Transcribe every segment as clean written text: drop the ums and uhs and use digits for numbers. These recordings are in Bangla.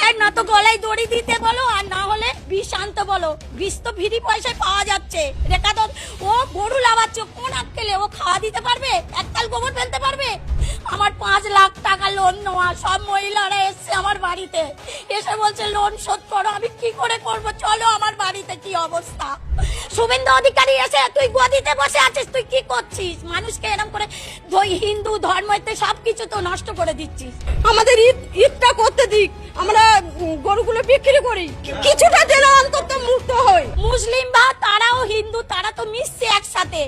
এক না তো গলায় দড়ি দিতে বলো, আর না হলে বিষ আনতে বলো। বিষ তো ফ্রি পয়সায় পাওয়া যাচ্ছে। রেখা তো ও গরু লাগাচ্ছে, কোন আক্কেলে ও খাওয়া দিতে পারবে? এককাল গোবর ফেলতে পারবে? আমার 5 লাখ টাকা লোন নেওয়া, সব মহিলারা এসছে আমার বাড়িতে, এসে বলছে লোন শোধ করো। আমি কি করে করব? চলো আমার বাড়িতে কি অবস্থা। শুভেন্দু অধিকারী এসে, তুই গদিতে বসে আছিস, তুই কি করছিস? মানুষকে এরকম করে হিন্দু ধর্মতে সবকিছু তো নষ্ট করে দিচ্ছিস। আমাদের ঈদটা করতে দিক, আমরা গরুগুলো বিক্রি করি, কিছুটা যেন অন্তত মুক্ত হই। মুসলিম বা তারাও হিন্দু, তারা তো মিশছে একসাথে,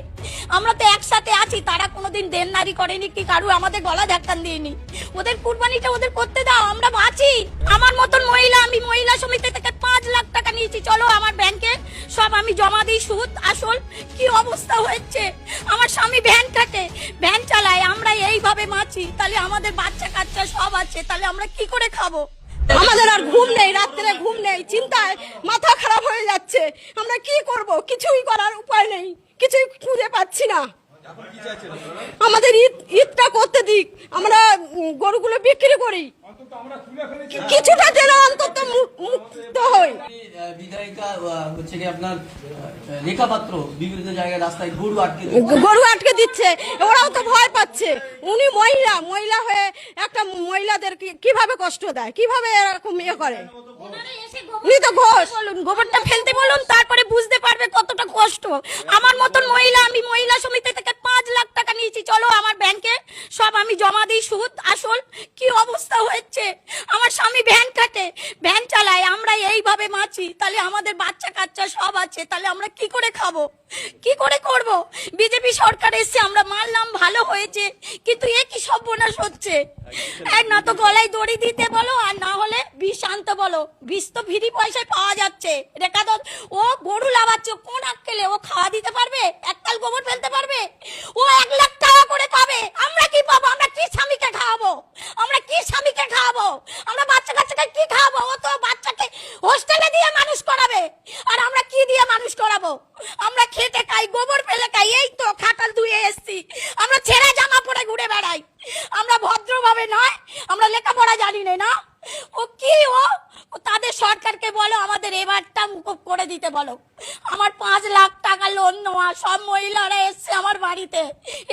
আমরা তো একসাথে আছি। তারা কোনোদিন দেনদারি করেনি কি কারু আমাদের গলা ধাক্কান দিইনি। ওদের কুরবানিটা ওদের করতে দাও, আমরা বাঁচি। আমার মতন মহিলা, আমি মহিলা সমিতি থেকে 5 লাখ টাকা নিয়েছি, চলো আমার ব্যাংকে সব আমি জমা দিই, সুদ আসল। কি অবস্থা হয়েছে, আমার স্বামী ভ্যান কাটে, ভ্যান চালায়, আমরা এইভাবে বাঁচি। তাহলে আমাদের বাচ্চা কাচ্চা সব আছে, তাহলে আমরা কি করে খাবো? আমাদের আর ঘুম নেই, রাত্রে ঘুম নেই, চিন্তায় মাথা খারাপ হয়ে যাচ্ছে। আমরা কি করব? কিছুই করার উপায় নেই, কিছুই খুঁজে পাচ্ছি না। আমাদের ঈদটা করতে দিক, আমরা গরুগুলো বিক্রি করি, কিছুটা যেন অন্তত মুক্ত হই। বিধায়িকা হচ্ছে কি আপনার রেখা পাত্র বিভিন্ন জায়গায় রাস্তায় গরু আটকে দিচ্ছে, ওরাও তো ভয় পাচ্ছে। উনি মহিলা হয়ে একটা মহিলাদের কিভাবে কষ্ট দেয়, কিভাবে এরকম ইয়ে করে। উনি তো ঘোষ, বলুন গোবরটা ফেলতে বলুন, তারপরে বুঝতে পারবে কতটা কষ্ট। আমার মতন মহিলা, আমি মহিলা সমিতি থেকে 5 লাখ টাকা নিয়েছি, চলো আমার ব্যাংকে সব আমি জমা দিই, সুদ আসল। কি অবস্থা হয়েছে, আমার স্বামী ভ্যান কাটে, ভ্যান চালায়, আমরা এইভাবে বাঁচি। তাহলে আমাদের বাচ্চা কাচ্চা সব আছে, তাহলে আমরা কি করে খাবো, কি করে করব? বিজেপি সরকার এসে আমরা মানলাম, ভালো হয়েছে, কিন্তু এ কি সর্বনাশ হচ্ছে। এক না তো গলায় দড়ি দিতে বলো, আর না হলে বিষ আনতে বলো। বিষ তো ফ্রি পয়সায় পাওয়া যাচ্ছে। রেখা তো ও গরু লাগাচ্ছে, কোন আক্কেলে ও খাওয়া দিতে পারবে? এককাল গোবর ফেলতে পারবে? ও 1 লাখ টাকা করে পাবে, আমরা কি পাবো? আমরা কি স্বামীকে খাওয়াবো? আমরা কি স্বামীকে খাওয়াবো? আমরা বাচ্চা কাচ্চাকে কি খাওয়াবো? ও তো বাচ্চাকে হোস্টেলে দিয়ে মানুষ করাবে, আর আমরা কি দিয়ে মানুষ করাবো? আমরা খেটে খাই, গোবর ফেলে খাই, এই তো খাটাল ধুয়ে এসছি, আমরা ছেঁড়া জামা পরে ঘুরে বেড়াই। আমরা ভদ্রভাবে নয়, আমরা লেখাপড়া জানি না। ও কি ও তাদের সরকারকে বলো আমাদের এবারটা মুকুব করে দিতে বলো। আমার 5 লাখ টাকা লোন নেওয়া, সব মহিলারা এসছে আমার বাড়িতে,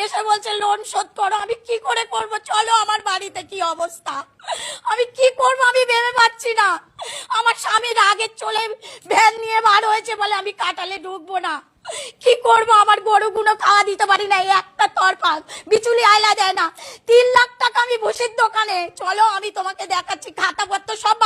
এসে বলছে লোন শোধ করো। আমি কি করে করব? চলো আমার বাড়িতে কি অবস্থা, আমি কি করব আমি ভেবে পাচ্ছি না। আমার স্বামী রাগে চলে ভ্যান নিয়ে বার হয়েছে বলে আমি কাটালে ঢুকবো না। কি করব? আমার গরুগুলো খাওয়া দিতে পারি না, একটা তরফা বিচুলি আয়লা দেয় না। 3 লাখ টাকা আমি ভুসির দোকানে, চলো আমি তোমাকে দেখাচ্ছি, খাতা পত্র সব